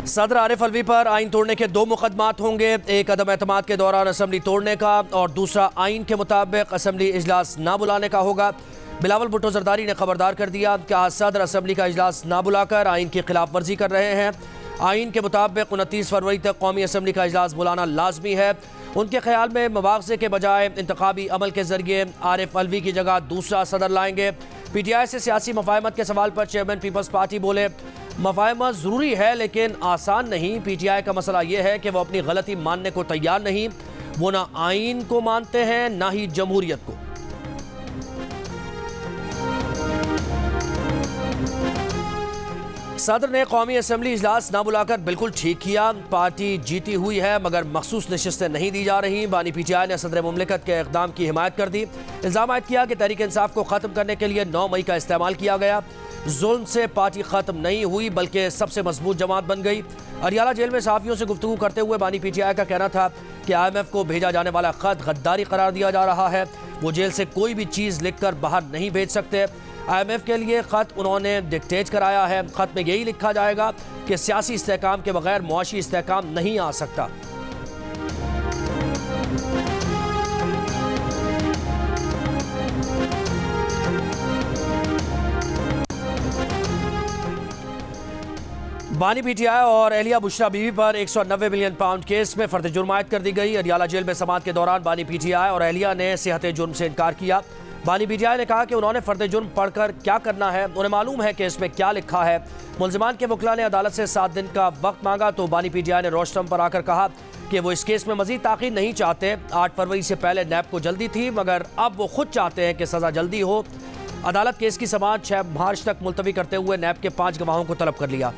सदर आरिफ अलवी पर आइन तोड़ने के 2 मुकदमात होंगे। एक अदम एतमाद के दौरान असम्बली तोड़ने का और दूसरा आइन के मुताबिक असम्बली इजलास ना बुलाने का होगा। बिलावल भुट्टो जरदारी ने खबरदार कर दिया कि आज सदर असम्बली का इजलास ना बुलाकर आइन की खिलाफ वर्जी कर रहे हैं। आइन के मुताबिक 29 फरवरी तक कौमी असम्बली का इजलास बुलाना लाजमी है। उनके ख्याल में मुआवजे के बजाय इंतखाबी अमल के जरिए आरिफ अलवी की जगह दूसरा सदर लाएंगे। PTI से सियासी मफाहमत के सवाल पर चेयरमैन पीपल्स पार्टी बोले, मफाहमत ज़रूरी है लेकिन आसान नहीं। PTI का मसला यह है कि वो अपनी गलती मानने को तैयार नहीं। वो ना आइन को मानते हैं ना ही जमहूरियत को। सदर ने कौमी असम्बली इजलास ना बुलाकर बिल्कुल ठीक किया। पार्टी जीती हुई है मगर मखसूस नशिस्तें नहीं दी जा रही। बानी PTI ने सदर मुमलिकत के इक़दाम की हिमायत कर दी। इल्ज़ाम आयद किया कि तहरीक इंसाफ को ख़त्म करने के लिए 9 मई का इस्तेमाल किया गया। जुल्म से पार्टी ख़त्म नहीं हुई बल्कि सबसे मजबूत जमात बन गई। अरियाला जेल में सहाफ़ियों से गुफ्तगू करते हुए बानी PTI का कहना था कि IMF को भेजा जाने वाला ख़त गद्दारी करार दिया जा रहा है। वो जेल से कोई भी चीज़ लिख कर बाहर नहीं भेज सकते। IMF के लिए ख़त उन्होंने डिक्टेट कराया है। ख़त में यही लिखा जाएगा कि सियासी इस्तेहकाम के बगैर मुआशी इस्तेहकाम नहीं आ सकता। बानी PTI और एहलिया बुशरा बीवी पर 190 मिलियन पाउंड केस में फर्द जुर्म आयद कर दी गई। अरियाला जेल में समाअत के दौरान बानी PTI और एहलिया ने सेहत जुर्म से इनकार किया। बानी PTI ने कहा कि उन्होंने फर्द जुर्म पढ़कर क्या करना है, उन्हें मालूम है कि इसमें क्या लिखा है। मुल्जिमान के वकला ने अदालत से 7 दिन का वक्त मांगा तो बानी PTI ने रोस्टम पर आकर कहा कि वो इस केस में मजीद ताख़ीर नहीं चाहते। 8 फरवरी से पहले नैब को जल्दी थी मगर अब वो खुद चाहते हैं कि सज़ा जल्दी हो। अदालत केस की समाअत 6 मार्च तक मुलतवी करते हुए नैब के 5 गवाहों को तलब कर लिया।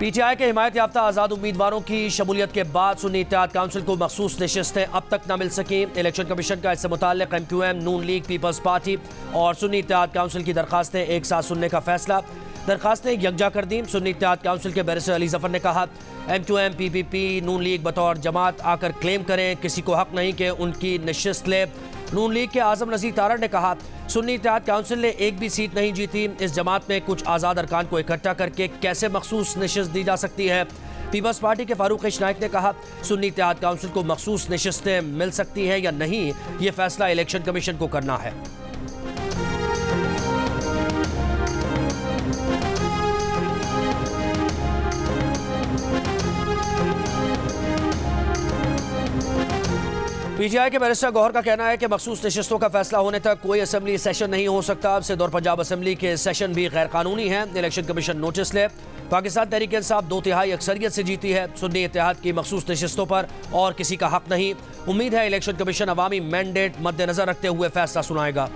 PTI के हिमायत याफ्ता आज़ाद उम्मीदवारों की शमूलियत के बाद सुन्नी इत्तेहाद काउंसिल को मखसूस नशिस्तें अब तक न मिल सकी। इलेक्शन कमीशन का इससे मुताल्लिक़ MQM, नून लीग, पीपल्स पार्टी और सुन्नी इत्तेहाद काउंसिल की दरखास्तें एक साथ सुनने का फैसला। दरखास्तें यकजा कर दी। सुन्नी इत्तेहाद काउंसिल के बैरिस्टर अली जफर ने कहा, MQM, PPP, नून लीग बतौर जमात आकर क्लेम करें, किसी को हक नहीं कि उनकी नशिस्त ले। नून लीग के आज़म नज़ीर तारड़ ने कहा, सुन्नी इत्तेहाद काउंसिल ने एक भी सीट नहीं जीती। इस जमात में कुछ आज़ाद अरकान को इकट्ठा करके कैसे मखसूस नशिस्त दी जा सकती है। पीपल्स पार्टी के फारूक नाइक ने कहा, सुन्नी इत्तेहाद काउंसिल को मखसूस नशिस्तें मिल सकती हैं या नहीं, ये फैसला इलेक्शन कमीशन को करना है। PTI के बैरिस्टर गौहर का कहना है कि मखसूस नशिस्तों का फैसला होने तक कोई असम्बली सेशन नहीं हो सकता। अब सिंध और पंजाब असम्बली के सेशन भी गैर कानूनी है। इलेक्शन कमीशन नोटिस ले। पाकिस्तान तहरीक इंसाफ 2/3 अक्सरियत से जीती है। सुन्नी इत्तेहाद की मखसूस नशिस्तों पर और किसी का हक नहीं। उम्मीद है इलेक्शन कमीशन अवामी मैंडेट मद्देनजर रखते हुए फैसला सुनाएगा।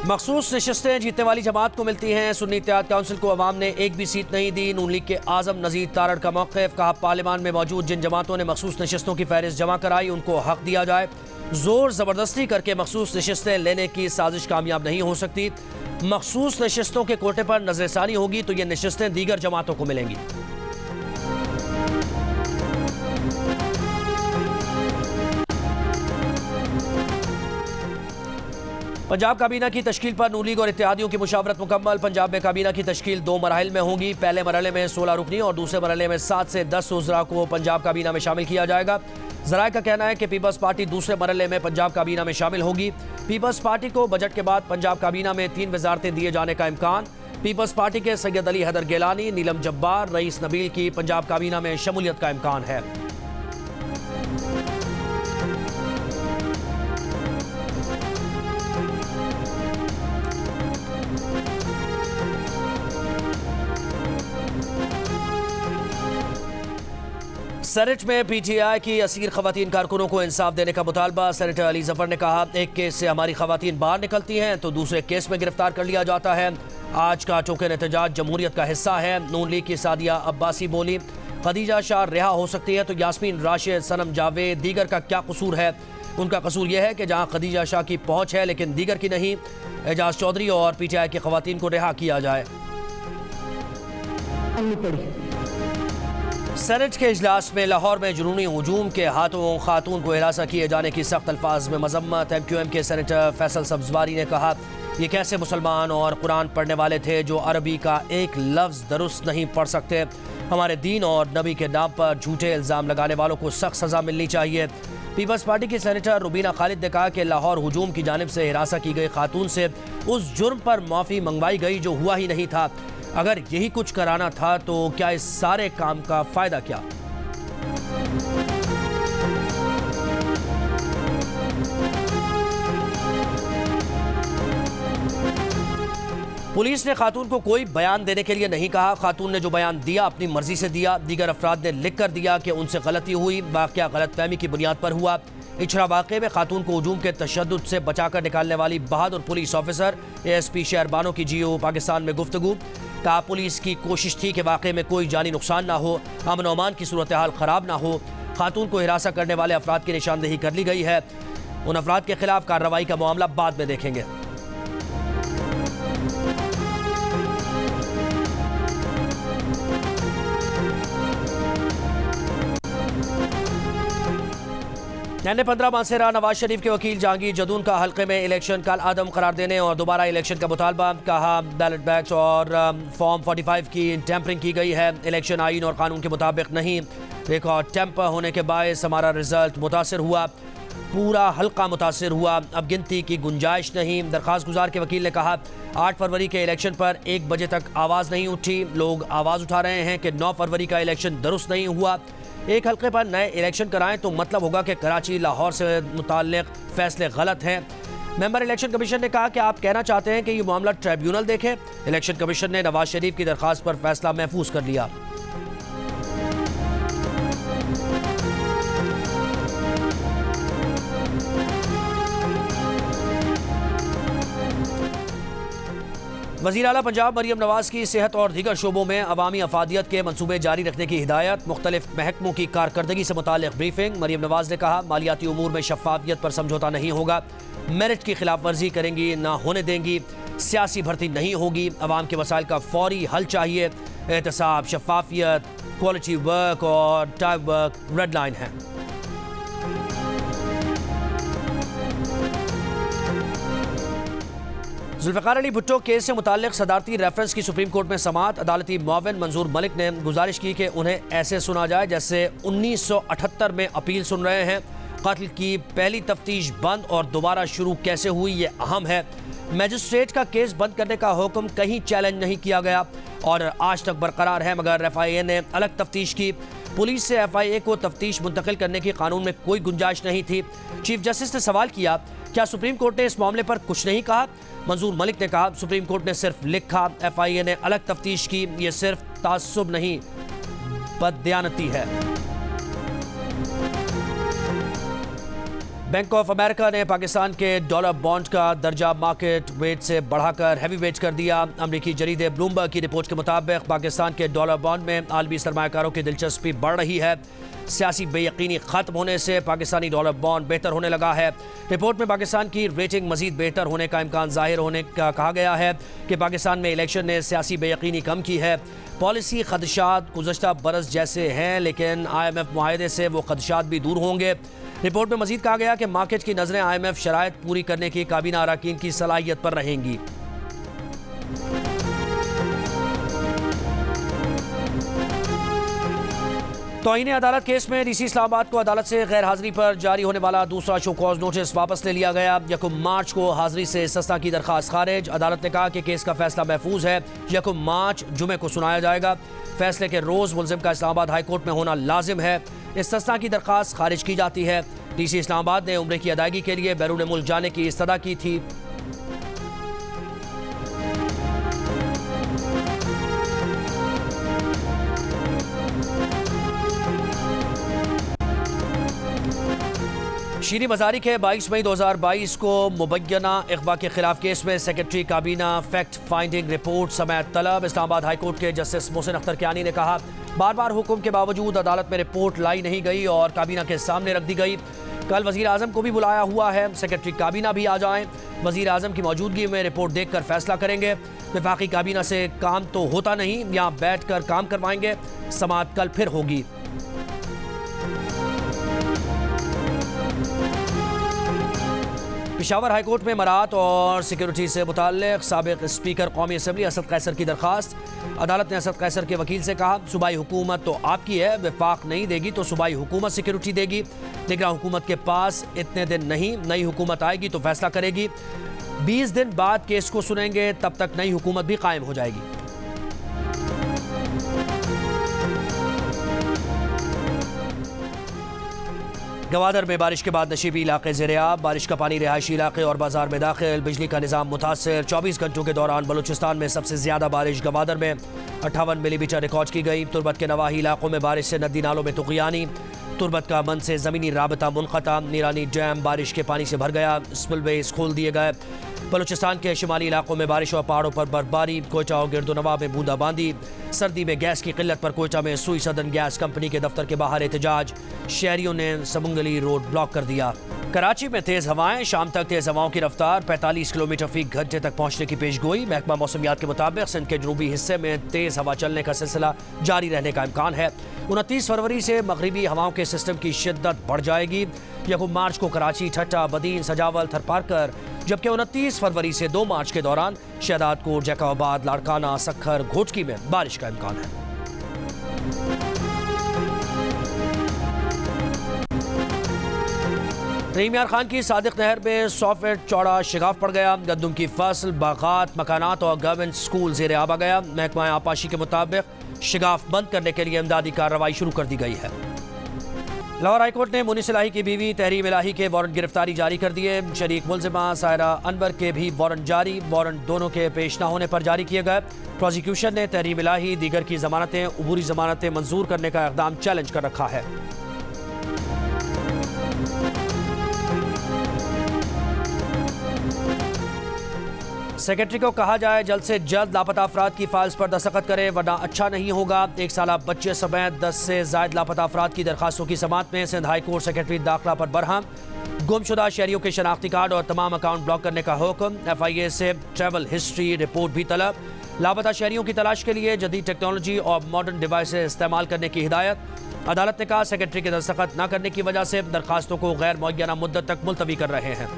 मखसूस नशिस्तें जीतने वाली जमात को मिलती हैं। सुन्नी इत्तेहाद काउंसिल को अवाम ने एक भी सीट नहीं दी। नून लीग के आज़म नज़ीर तारड़ का मौक़िफ़, कहा पार्लियामान में मौजूद जिन जमातों ने मखसूस नशिस्तों की फहरिस्त जमा कराई उनको हक दिया जाए। जोर ज़बरदस्ती करके मखसूस नशिस्तें लेने की साजिश कामयाब नहीं हो सकती। मखसूस नशिस्तों के कोटे पर नज़रसानी होगी तो ये नशिस्तें दीगर जमातों को मिलेंगी। पंजाब काबीना की तश्कील पर नून लीग और इत्तेहादियों की मुशावरत मुकम्मल। पंजाब में काबीना की तश्कील 2 मराहिल में होगी। पहले मरहले में 16 रुकनी और दूसरे मरहले में 7 से 10 वज़रा को पंजाब काबीना में शामिल किया जाएगा। ज़राए का कहना है कि पीपल्स पार्टी दूसरे मरहले में पंजाब काबीना में शामिल होगी। पीपल्स पार्टी को बजट के बाद पंजाब काबीना में 3 वज़ारतें दिए जाने का इम्कान। पीपल्स पार्टी के सैयद अली हैदर गिलानी, नीलम जब्बार, रईस नबील की पंजाब काबीना में शमूलियत का इम्कान है। सेनेट में PTI की असीर खवातीन कारकुनों को इंसाफ देने का मुतालबा। सेनेटर अली जफर ने कहा, एक केस से हमारी खवातीन बाहर निकलती हैं तो दूसरे केस में गिरफ्तार कर लिया जाता है। आज का टोकन एहतजाज जमहूरियत का हिस्सा है। नून लीग की सादिया अब्बासी बोली, खदीजा शाह रिहा हो सकती है तो यास्मीन राशिद, सनम जावेद, दीगर का क्या कसूर है। उनका कसूर यह है कि जहां खदीजा शाह की पहुंच है लेकिन दीगर की नहीं। एजाज चौधरी और PTI की खवातीन को रिहा किया जाए। सेनेट के इजलास में लाहौर में जुनूनी हुजूम के हाथों खातून को हिरासा किए जाने की सख्त अल्फाज में मजम्मत। MQM के सेनेटर फैसल सब्जवारी ने कहा, ये कैसे मुसलमान और कुरान पढ़ने वाले थे जो अरबी का एक लफ्ज़ दुरुस्त नहीं पढ़ सकते। हमारे दीन और नबी के नाम पर झूठे इल्ज़ाम लगाने वालों को सख्त सज़ा मिलनी चाहिए। पीपल्स पार्टी की सेनेटर रुबीना खालिद ने कहा कि लाहौर हुजूम की जानिब से हिरासा की गई खातून से उस जुर्म पर माफ़ी मंगवाई गई जो हुआ ही नहीं था। अगर यही कुछ कराना था तो क्या इस सारे काम का फ़ायदा क्या? पुलिस ने खातून को कोई बयान देने के लिए नहीं कहा। खातून ने जो बयान दिया अपनी मर्जी से दिया। दीगर अफराद ने लिख कर दिया कि उनसे गलती हुई। वाक़या गलतफहमी की बुनियाद पर हुआ। इछड़ा वाक़े में खातून को हुजूम के तशद्दुद से बचाकर निकालने वाली बहादुर पुलिस ऑफिसर ASP शहरबानो की GO पाकिस्तान में गुफ्तगू। कहा, पुलिस की कोशिश थी कि वाक़े में कोई जानी नुकसान ना हो, अमन और अमान की सूरत हाल ख़राब ना हो। खातून को हिरासा करने वाले अफराद की निशानदेही कर ली गई है। उन अफराद के खिलाफ कार्रवाई का मामला बाद में देखेंगे। NA-15 मानसेरा नवाज शरीफ के वकील जहांगीर जदून का हल्के में इलेक्शन काल आदम करार देने और दोबारा इलेक्शन का मुतालबा। कहा, बैलेट बैग्स और फॉर्म 45 की टेम्परिंग की गई है। इलेक्शन आईन और कानून के मुताबिक नहीं। रिकॉर्ड टेम्पर होने के बायस हमारा रिजल्ट मुतासर हुआ, पूरा हल्का मुतासर हुआ। अब गिनती की गुंजाइश नहीं। दरख्वास्त गुजार के वकील ने कहा, 8 फरवरी के इलेक्शन पर 1 बजे तक आवाज़ नहीं उठी। लोग आवाज़ उठा रहे हैं कि 9 फरवरी का इलेक्शन दुरुस्त नहीं हुआ। एक हल्के पर नए इलेक्शन कराएं तो मतलब होगा कि कराची लाहौर से मुताल्लिक फैसले गलत हैं। मेंबर इलेक्शन कमीशन ने कहा कि आप कहना चाहते हैं कि ये मामला ट्रिब्यूनल देखे। इलेक्शन कमीशन ने नवाज शरीफ की दरख्वास्त पर फैसला महफूज कर लिया। वज़ीर आला पंजाब मरियम नवाज की सेहत और दीगर शोबों में अवामी अफादियत के मनसूबे जारी रखने की हिदायत। मुख्तलिफ महकमों की कारकर्दगी से मुताल्लिक ब्रीफिंग। मरियम नवाज ने कहा, मालियाती उमूर में शफाफियत पर समझौता नहीं होगा। मेरिट की खिलाफ वर्जी करेंगी ना होने देंगी। सियासी भर्ती नहीं होगी। अवाम के मसाइल का फौरी हल चाहिए। एहतसाब, शफाफियत, क्वालिटी वर्क और टाइम वर्क रेड लाइन है। जुल्फ़िकार अली भुट्टो केस से मुताल्लिक सदारती रेफरेंस की सुप्रीम कोर्ट में समाअत। अदालती मुआविन मंजूर मलिक ने गुजारिश की कि उन्हें ऐसे सुना जाए जैसे 1978 में अपील सुन रहे हैं। कत्ल की पहली तफ्तीश बंद और दोबारा शुरू कैसे हुई ये अहम है। मजिस्ट्रेट का केस बंद करने का हुक्म कहीं चैलेंज नहीं किया गया और आज तक बरकरार है, मगर FIA ने अलग तफ्तीश की। पुलिस से FIA को तफ्तीश मुंतकिल करने की कानून में कोई गुंजाइश नहीं थी। चीफ जस्टिस ने सवाल किया, क्या सुप्रीम कोर्ट ने इस मामले पर कुछ नहीं कहा? मंजूर मलिक ने कहा, सुप्रीम कोर्ट ने सिर्फ लिखा, FIA ने अलग तफ्तीश की। ये सिर्फ तासुब नहीं, बददियानती है। बैंक ऑफ अमेरिका ने पाकिस्तान के डॉलर बॉन्ड का दर्जा मार्केट वेट से बढ़ाकर हैवी वेट कर दिया। अमरीकी जरीदे ब्लूमबर्ग की रिपोर्ट के मुताबिक पाकिस्तान के डॉलर बॉन्ड में आलमी सरमायाकारों की दिलचस्पी बढ़ रही है। सियासी बेयकीनी खत्म होने से पाकिस्तानी डॉलर बॉन्ड बेहतर होने लगा है। रिपोर्ट में पाकिस्तान की रेटिंग मजीद बेहतर होने का इम्कान जाहिर होने का कहा गया है कि पाकिस्तान में इलेक्शन ने सियासी बेयकीनी कम की है। पॉलिसी खदशात गुज़श्ता बरस जैसे हैं, लेकिन IMF मुआहदे से वो खदशात भी दूर होंगे। रिपोर्ट में मजीद कहा गया कि मार्केट की नज़रें IMF शराइत पूरी करने की काबीना अरकान की सलाहियत पर रहेंगी। तौहीन अदालत केस में DC इस्लामाबाद को अदालत से गैर हाजिरी पर जारी होने वाला दूसरा शो कॉज नोटिस वापस ले लिया गया। 1 मार्च को हाजिरी से इस्तिस्ना की दरखास्त खारिज। अदालत ने कहा कि केस का फैसला महफूज है। 1 मार्च जुमे को सुनाया जाएगा। फैसले के रोज़ मुल्ज़िम का इस्लामाबाद हाई कोर्ट में होना लाजिम है। इस्तिस्ना की दरखास्त खारिज की जाती है। DC इस्लामाबाद ने उम्रे की अदायगी के लिए बैरून मुल्क जाने की इस्तदा की थी। शीरी मज़ारी के 22 मई 2022 को मुबैना इग़वा के खिलाफ केस में सेक्रेटरी काबीना फैक्ट फाइंडिंग रिपोर्ट समेत तलब। इस्लामाबाद हाई कोर्ट के जस्टिस मोहसिन अख्तर कियानी ने कहा, बार बार हुक्म के बावजूद अदालत में रिपोर्ट लाई नहीं गई और काबीना के सामने रख दी गई। कल वज़ीर आज़म को भी बुलाया हुआ है, सेक्रेटरी काबीना भी आ जाएं। वज़ीर आज़म की मौजूदगी में रिपोर्ट देखकर फैसला करेंगे। वफाकी काबीना से काम तो होता नहीं, यहाँ बैठ कर काम करवाएंगे। समाअत कल फिर होगी। पेशावर हाईकोर्ट में मरात और सिक्योरिटी से मुताल्लिक साबिक स्पीकर कौमी असम्बली असद कैसर की दरखास्त। अदालत ने असद कैसर के वकील से कहा, सूबाई हुकूमत तो आपकी है, वफाक नहीं देगी तो सूबाई हुकूमत सिक्योरिटी देगी। निगरान हुकूमत के पास इतने दिन नहीं, नई हुकूमत आएगी तो फैसला करेगी। 20 दिन बाद केस को सुनेंगे, तब तक नई हुकूमत भी कायम हो जाएगी। गवादर में बारिश के बाद नशीबी इलाके ज़ेर-ए-आब, बारिश का पानी रिहायशी इलाके और बाजार में दाखिल। बिजली का निज़ाम मुतासर। 24 घंटों के दौरान बलूचिस्तान में सबसे ज़्यादा बारिश गवादर में 58 मिलीमीटर रिकॉर्ड की गई। तुर्बत के नवाही इलाकों में बारिश से नदी नालों में तुग़यानी। तुर्बत का मन से ज़मीनी राबता मुनक़ता। नीरानी डैम बारिश के पानी से भर गया, स्पिलवेज़ खोल दिए गए। बलूचिस्तान के शुमाली इलाकों में बारिश और पहाड़ों पर बर्फबारी। कोयटा और गिरदोनवा में बूंदाबांदी। सर्दी में गैस की किल्लत पर कोयटा में सुई सदन गैस कंपनी के दफ्तर के बाहर एहतजाज। शहरियों ने समंगली रोड ब्लॉक कर दिया। कराची में तेज़ हवाएं, शाम तक तेज़ हवाओं की रफ्तार 45 किलोमीटर फी घंटे तक पहुंचने की पेशगोई। महकमा मौसमियात के मुताबिक सिंध के जनूबी हिस्से में तेज़ हवा चलने का सिलसिला जारी रहने का इम्कान है। 29 फरवरी से मगरिबी हवाओं के सिस्टम की शिद्दत बढ़ जाएगी। 1 मार्च को कराची, ठट्टा, बदीन, सजावल, थरपारकर, जबकि 29 फरवरी से 2 मार्च के दौरान शहदादकोट, जैकाबाद, लाड़काना, सखर, घोटकी में बारिश का इम्कान है। रहीम यार खान की सादिक नहर में 100 फीट चौड़ा शिगाफ पड़ गया। गंदम की फसल, बागात, मकानात और गवर्नमेंट स्कूल ज़ेर आब आ गया। महकमा आपाशी के मुताबिक शिगाफ बंद करने के लिए इमदादी कार्रवाई शुरू कर दी गई है। लाहौर हाईकोर्ट ने मुनीस इलाही की बीवी तहरीम इलाही के वारंट गिरफ्तारी जारी कर दिए। शरीक मुलजिमा सायरा अनवर के भी वारंट जारी। वारंट दोनों के पेश न होने पर जारी किए गए। प्रोसिक्यूशन ने तहरीम इलाही दीगर की जमानतें, उबूरी जमानतें मंजूर करने का इक़दाम चैलेंज कर रखा है। सेक्रेटरी को कहा जाए जल्द से जल्द लापता अफराद की फाइल्स पर दस्तखत करे, वरना अच्छा नहीं होगा। 1 साल बच्चे समेत 10 से ज़ायद लापता अफराद की दरखास्तों की समाअत में सिंध हाई कोर्ट सेक्रेटरी दाखिला पर बरहम। गुमशुदा शहरियों के शनाख्ती कार्ड और तमाम अकाउंट ब्लॉक करने का हुक्म। FIA से ट्रैवल हिस्ट्री रिपोर्ट भी तलब। लापता शहरियों की तलाश के लिए जदीद टेक्नोलॉजी और मॉडर्न डिवाइसेज इस्तेमाल करने की हिदायत। अदालत ने कहा, सेक्रेटरी के दस्तखत न करने की वजह से दरखास्तों को गैर मुअय्यना मुद्दत तक मुलतवी कर रहे हैं।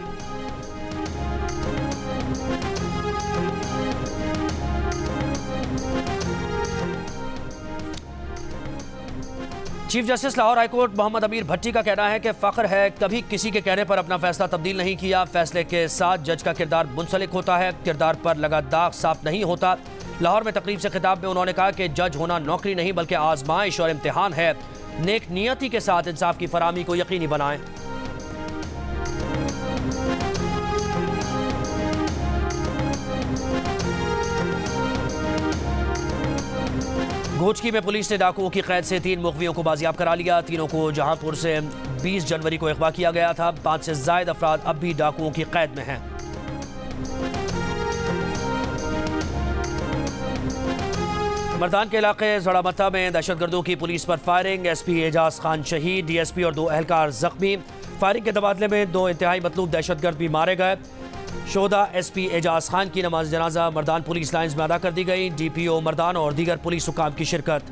Chief justice Lahore high court Mohammad Amir Bhatti का कहना है कि फ़ख्र है कभी किसी के कहने पर अपना फैसला तब्दील नहीं किया। फैसले के साथ जज का किरदार मुंसलिक होता है, किरदार पर लगा दाग साफ नहीं होता। लाहौर में तकरीब से खिताब में उन्होंने कहा कि जज होना नौकरी नहीं बल्कि आजमाइश और इम्तिहान है। नेक नियति के साथ इंसाफ की फराहमी को यकीनी बनाएं। घोटकी में पुलिस ने डाकुओं की कैद से 3 मुखबियों को बाजियाब करा लिया। तीनों को जहांपुर से 20 जनवरी को अगवा किया गया था। 5 से ज़ायद अफराद अब भी डाकुओं की कैद में हैं। मर्दान के इलाके जड़ामत्ता में दहशतगर्दों की पुलिस पर फायरिंग। SP एजाज खान शहीद, DSP और 2 एहलकार जख्मी। फायरिंग के तबादले में 2 इंतहाई मतलूब दहशतगर्द भी मारे गए। शोधा SP एजाज खान की नमाज जनाजा मर्दान पुलिस लाइन्स में अदा कर दी गई। DPO मर्दान और दीगर पुलिस हुकाम की शिरकत।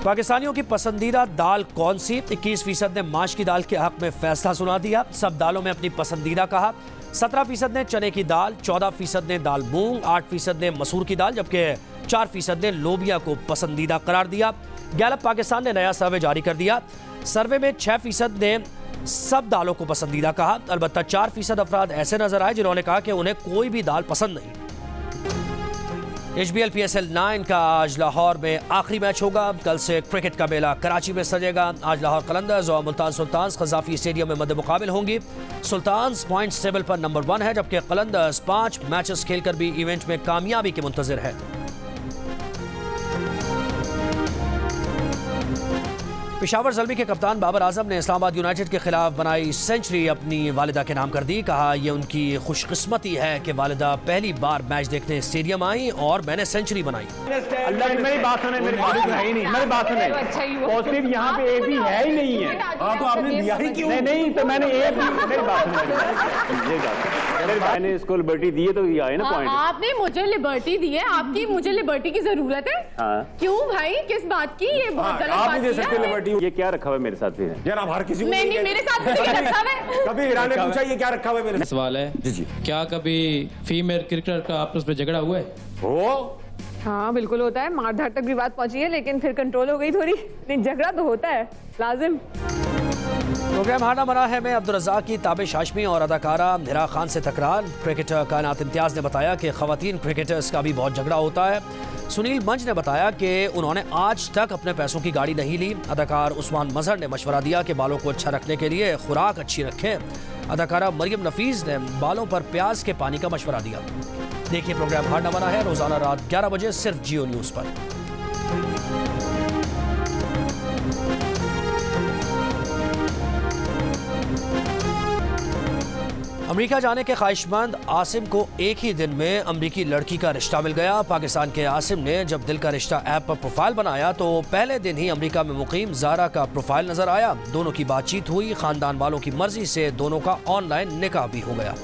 पाकिस्तानियों की पसंदीदा दाल कौन सी? 21% ने माश की दाल के हक में फैसला सुना दिया। सब दालों में अपनी पसंदीदा कहा। 17% ने चने की दाल, 14% ने दाल मूंग, 8% ने मसूर की दाल, जबकि 4% ने लोबिया को पसंदीदा करार दिया। गैलप पाकिस्तान ने नया सर्वे जारी कर दिया। सर्वे में 6% ने सब दालों को पसंदीदा कहा। अलबत्ता 4% अफराद ऐसे नजर आए जिन्होंने कहा कि उन्हें कोई भी दाल पसंद नहीं। HBL PSL 9 का आज लाहौर में आखिरी मैच होगा। कल से क्रिकेट का मेला कराची में सजेगा। आज लाहौर कलंदर्स और मुल्तान सुल्तान्स क़ज़ाफ़ी स्टेडियम में मद्दे मुकाबिल होंगी। सुल्तान्स पॉइंट्स टेबल पर नंबर 1 है, जबकि कलंदर्स 5 मैचेस खेलकर भी इवेंट में कामयाबी के मुंतज़िर है। पेशावर ज़ल्मी के कप्तान बाबर आजम ने इस्लामाबाद यूनाइटेड के खिलाफ बनाई सेंचुरी अपनी वालिदा के नाम कर दी। कहा यह उनकी खुशकिस्मती है कि वालिदा पहली बार मैच देखने स्टेडियम आई और मैंने सेंचुरी बनाई। अल्लाह मेरी बात सुने, मेरी बात है ही नहीं, मेरी बात सुने। पॉजिटिव यहाँ पे एक भी है ही नहीं है। हाँ तो आपने दिया ही क्यों? नहीं तो मैंने एक भी, मेरी बात सुने, मैंने इसको लिबर्टी दी है तो ये आए ना पॉइंट। आपने मुझे लिबर्टी दी है, आपकी मुझे लिबर्टी की जरूरत है? क्यों भाई, किस बात की? ये बहुत गलत बात है। ये क्या रखा हुआ है मेरे साथ फिर? यार आप हर किसी को नहीं, मेरे साथ कुछ नहीं रखा है। कभी ईरान ने पूछा ये क्या रखा हुआ है मेरे साथ? सवाल है जी क्या कभी फीमेल क्रिकेटर का आपस में झगड़ा हुआ है? हो हाँ बिल्कुल होता है, मारधाड़ तक भी बात पहुंची है, लेकिन फिर कंट्रोल हो गई थोड़ी। नहीं, झगड़ा तो होता है लाजिम। प्रोग्राम हारना मना है में अब्दुल रज़ाक की ताबिश हाशमी और अदाकारा हिरा खान से तकरार। क्रिकेटर कायनात इम्तियाज ने बताया कि खवातीन क्रिकेटर्स का भी बहुत झगड़ा होता है। सुनील मंज ने बताया कि उन्होंने आज तक अपने पैसों की गाड़ी नहीं ली। अदाकार उस्मान मजहर ने मशवरा दिया कि बालों को अच्छा रखने के लिए खुराक अच्छी रखें। अदाकारा मरियम नफीज ने बालों पर प्याज के पानी का मशवरा दिया। देखिए प्रोग्राम हारना मना है रोजाना रात 11 बजे सिर्फ जियो न्यूज़ पर। अमेरिका जाने के ख्वाहिशमंद आसिम को एक ही दिन में अमेरिकी लड़की का रिश्ता मिल गया। पाकिस्तान के आसिम ने जब दिल का रिश्ता ऐप पर प्रोफाइल बनाया तो पहले दिन ही अमेरिका में मुकीम ज़ारा का प्रोफाइल नजर आया। दोनों की बातचीत हुई, खानदान वालों की मर्जी से दोनों का ऑनलाइन निकाह भी हो गया।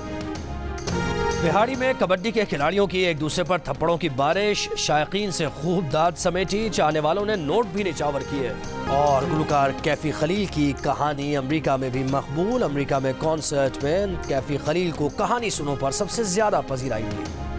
बिहाड़ी में कबड्डी के खिलाड़ियों की एक दूसरे पर थप्पड़ों की बारिश, शायकीन से खूब दाद समेटी, चाहने वालों ने नोट भी निछावर किए। और गुलकार कैफी खलील की कहानी अमेरिका में भी मकबूल। अमेरिका में कॉन्सर्ट में कैफी खलील को कहानी सुनो पर सबसे ज्यादा पजीराई मिली।